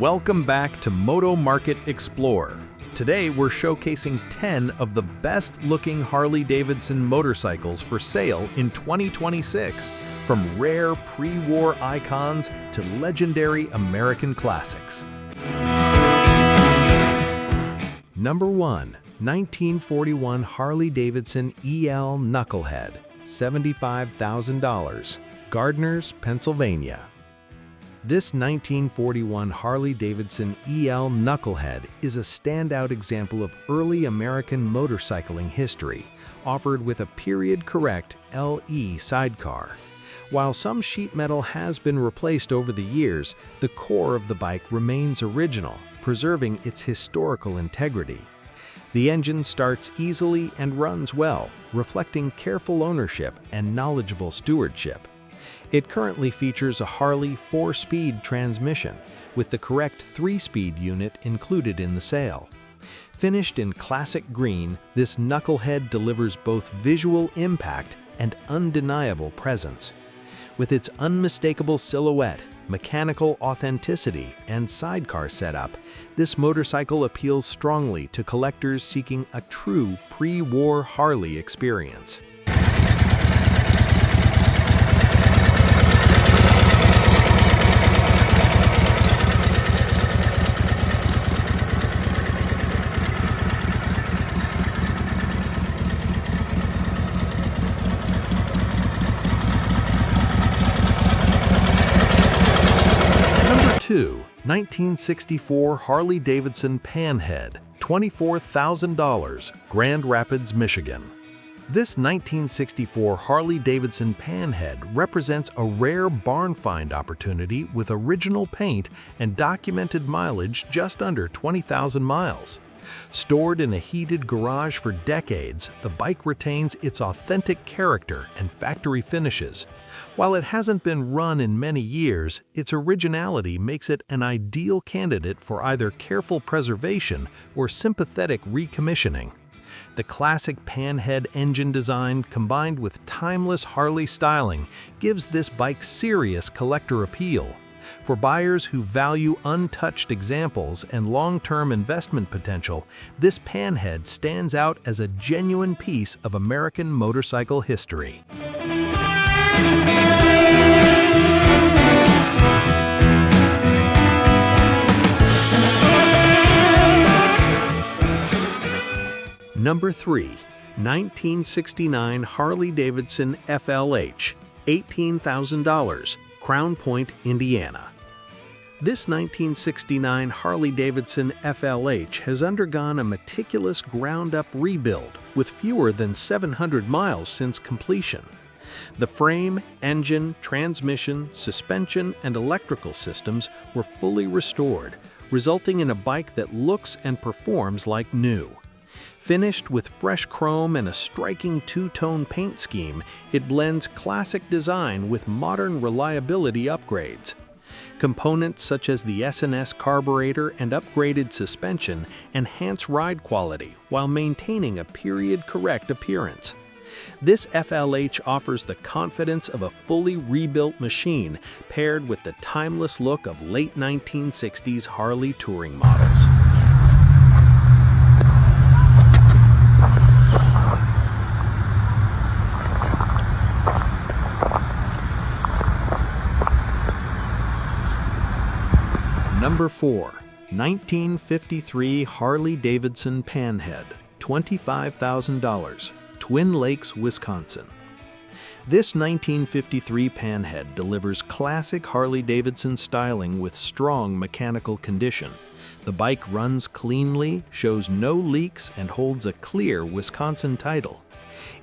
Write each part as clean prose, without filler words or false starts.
Welcome back to Moto Market Explorer. Today we're showcasing 10 of the best-looking Harley Davidson motorcycles for sale in 2026, from rare pre-war icons to legendary American classics. Number 1. 1941 Harley Davidson EL Knucklehead, $75,000, Gardners, Pennsylvania. This 1941 Harley Davidson EL Knucklehead is a standout example of early American motorcycling history, offered with a period-correct LE sidecar. While some sheet metal has been replaced over the years, the core of the bike remains original, preserving its historical integrity. The engine starts easily and runs well, reflecting careful ownership and knowledgeable stewardship. It currently features a Harley 4-speed transmission, with the correct 3-speed unit included in the sale. Finished in classic green, this Knucklehead delivers both visual impact and undeniable presence. With its unmistakable silhouette, mechanical authenticity, and sidecar setup, this motorcycle appeals strongly to collectors seeking a true pre-war Harley experience. Number 2. 1964 Harley Davidson Panhead, $24,000, Grand Rapids, Michigan. This 1964 Harley Davidson Panhead represents a rare barn find opportunity with original paint and documented mileage just under 20,000 miles. Stored in a heated garage for decades, the bike retains its authentic character and factory finishes. While it hasn't been run in many years, its originality makes it an ideal candidate for either careful preservation or sympathetic recommissioning. The classic Panhead engine design combined with timeless Harley styling gives this bike serious collector appeal. For buyers who value untouched examples and long-term investment potential, this Panhead stands out as a genuine piece of American motorcycle history. Number 3. 1969 Harley Davidson FLH, $18,000, Crown Point, Indiana. This 1969 Harley Davidson FLH has undergone a meticulous ground-up rebuild with fewer than 700 miles since completion. The frame, engine, transmission, suspension, and electrical systems were fully restored, resulting in a bike that looks and performs like new. Finished with fresh chrome and a striking two-tone paint scheme, it blends classic design with modern reliability upgrades. Components such as the S&S carburetor and upgraded suspension enhance ride quality while maintaining a period-correct appearance. This FLH offers the confidence of a fully rebuilt machine paired with the timeless look of late 1960s Harley touring models. Number 4. 1953 Harley Davidson Panhead, $25,000, Twin Lakes, Wisconsin. This 1953 Panhead delivers classic Harley Davidson styling with strong mechanical condition. The bike runs cleanly, shows no leaks, and holds a clear Wisconsin title.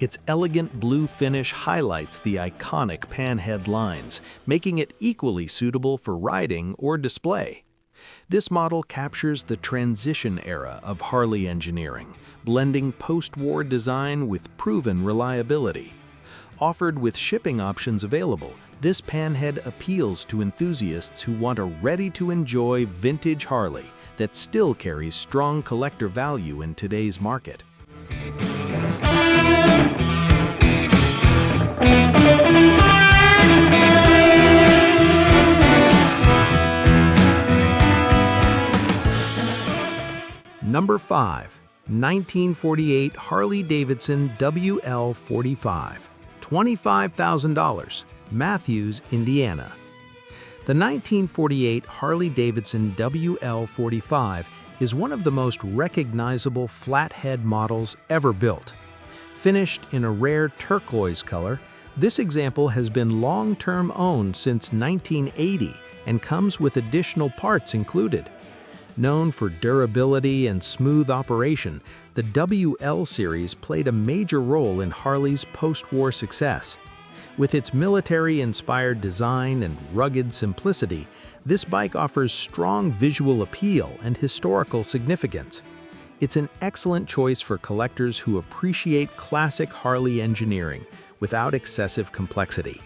Its elegant blue finish highlights the iconic Panhead lines, making it equally suitable for riding or display. This model captures the transition era of Harley engineering, blending post-war design with proven reliability. Offered with shipping options available, this Panhead appeals to enthusiasts who want a ready-to-enjoy vintage Harley that still carries strong collector value in today's market. Number 5. 1948 Harley Davidson WL45, $25,000, Matthews, Indiana. The 1948 Harley Davidson WL45 is one of the most recognizable flathead models ever built. Finished in a rare turquoise color, this example has been long-term owned since 1980 and comes with additional parts included. Known for durability and smooth operation, the WL series played a major role in Harley's post-war success. With its military-inspired design and rugged simplicity, this bike offers strong visual appeal and historical significance. It's an excellent choice for collectors who appreciate classic Harley engineering without excessive complexity.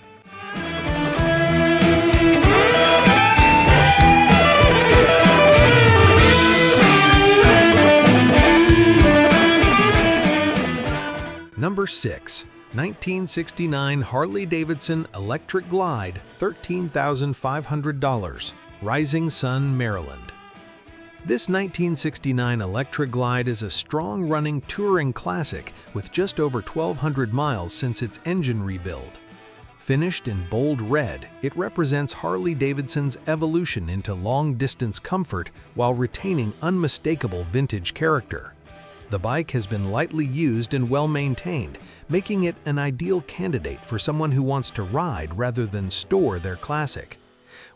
Number 6. 1969 Harley Davidson Electric Glide, $13,500, Rising Sun, Maryland. This 1969 Electra Glide is a strong-running touring classic with just over 1,200 miles since its engine rebuild. Finished in bold red, it represents Harley Davidson's evolution into long-distance comfort while retaining unmistakable vintage character. The bike has been lightly used and well-maintained, making it an ideal candidate for someone who wants to ride rather than store their classic.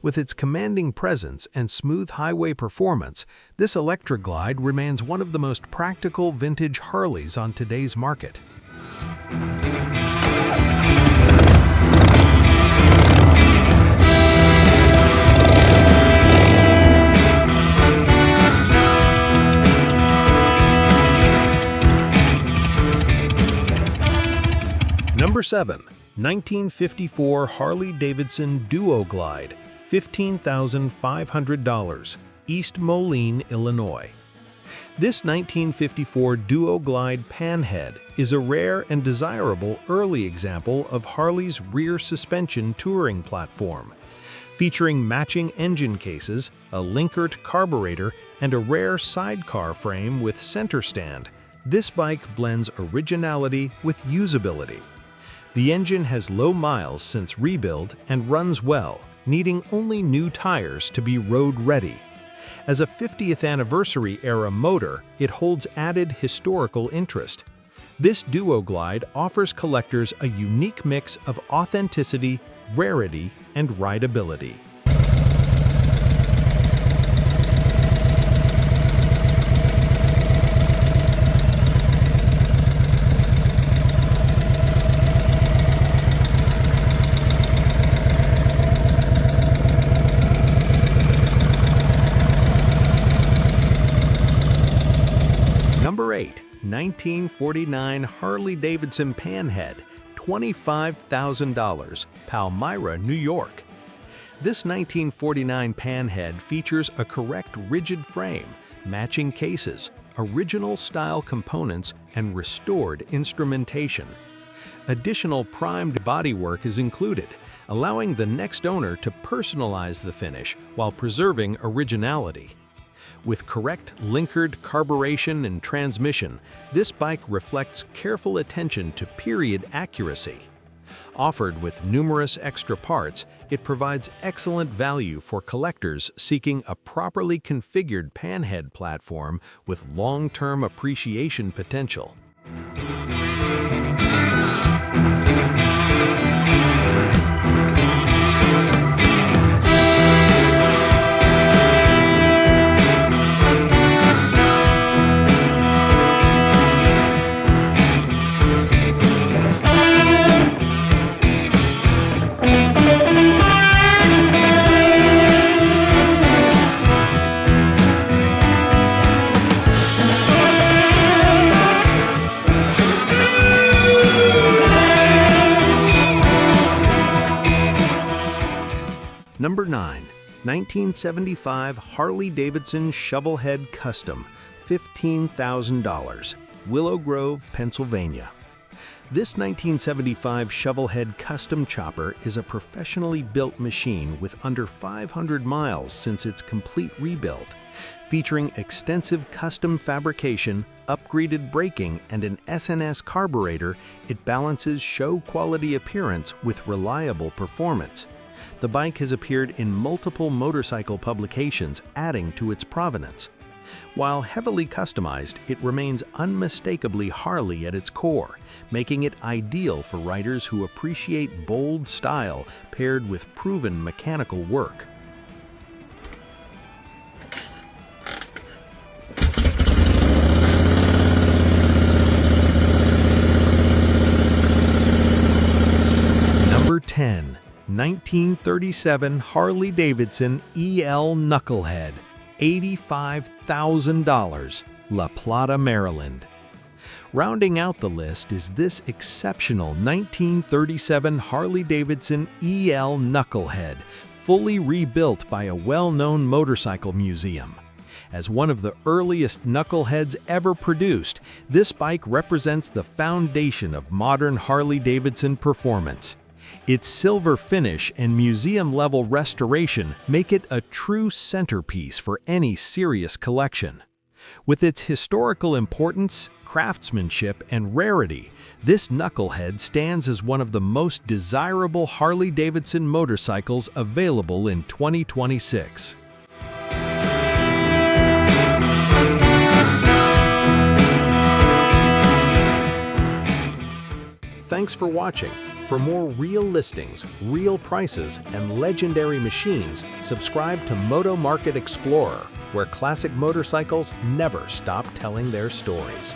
With its commanding presence and smooth highway performance, this Electra Glide remains one of the most practical vintage Harleys on today's market. Number 7. 1954 Harley Davidson Duo Glide, $15,500, East Moline, Illinois. This 1954 Duo Glide Panhead is a rare and desirable early example of Harley's rear suspension touring platform. Featuring matching engine cases, a Linkert carburetor, and a rare sidecar frame with center stand, this bike blends originality with usability. The engine has low miles since rebuild and runs well, needing only new tires to be road-ready. As a 50th anniversary-era motor, it holds added historical interest. This Duo Glide offers collectors a unique mix of authenticity, rarity, and rideability. Number 8. 1949 Harley Davidson Panhead, $25,000, Palmyra, New York. This 1949 Panhead features a correct rigid frame, matching cases, original style components, and restored instrumentation. Additional primed bodywork is included, allowing the next owner to personalize the finish while preserving originality. With correct Linkert carburation and transmission, this bike reflects careful attention to period accuracy. Offered with numerous extra parts, it provides excellent value for collectors seeking a properly configured panhead platform with long-term appreciation potential. Number 9. 1975 Harley Davidson Shovelhead Custom, $15,000, Willow Grove, Pennsylvania. This 1975 Shovelhead Custom Chopper is a professionally built machine with under 500 miles since its complete rebuild, Featuring extensive custom fabrication, upgraded braking, and an SNS carburetor, it balances show-quality appearance with reliable performance. The bike has appeared in multiple motorcycle publications, adding to its provenance. While heavily customized, it remains unmistakably Harley at its core, making it ideal for riders who appreciate bold style paired with proven mechanical work. Number 10. 1937 Harley Davidson EL Knucklehead, $85,000, La Plata, Maryland. Rounding out the list is this exceptional 1937 Harley Davidson EL Knucklehead, fully rebuilt by a well-known motorcycle museum. As one of the earliest knuckleheads ever produced, this bike represents the foundation of modern Harley-Davidson performance. Its silver finish and museum-level restoration make it a true centerpiece for any serious collection. With its historical importance, craftsmanship, and rarity, this knucklehead stands as one of the most desirable Harley-Davidson motorcycles available in 2026. Thanks for watching. For more real listings, real prices, and legendary machines, subscribe to Moto Market Explorer, where classic motorcycles never stop telling their stories.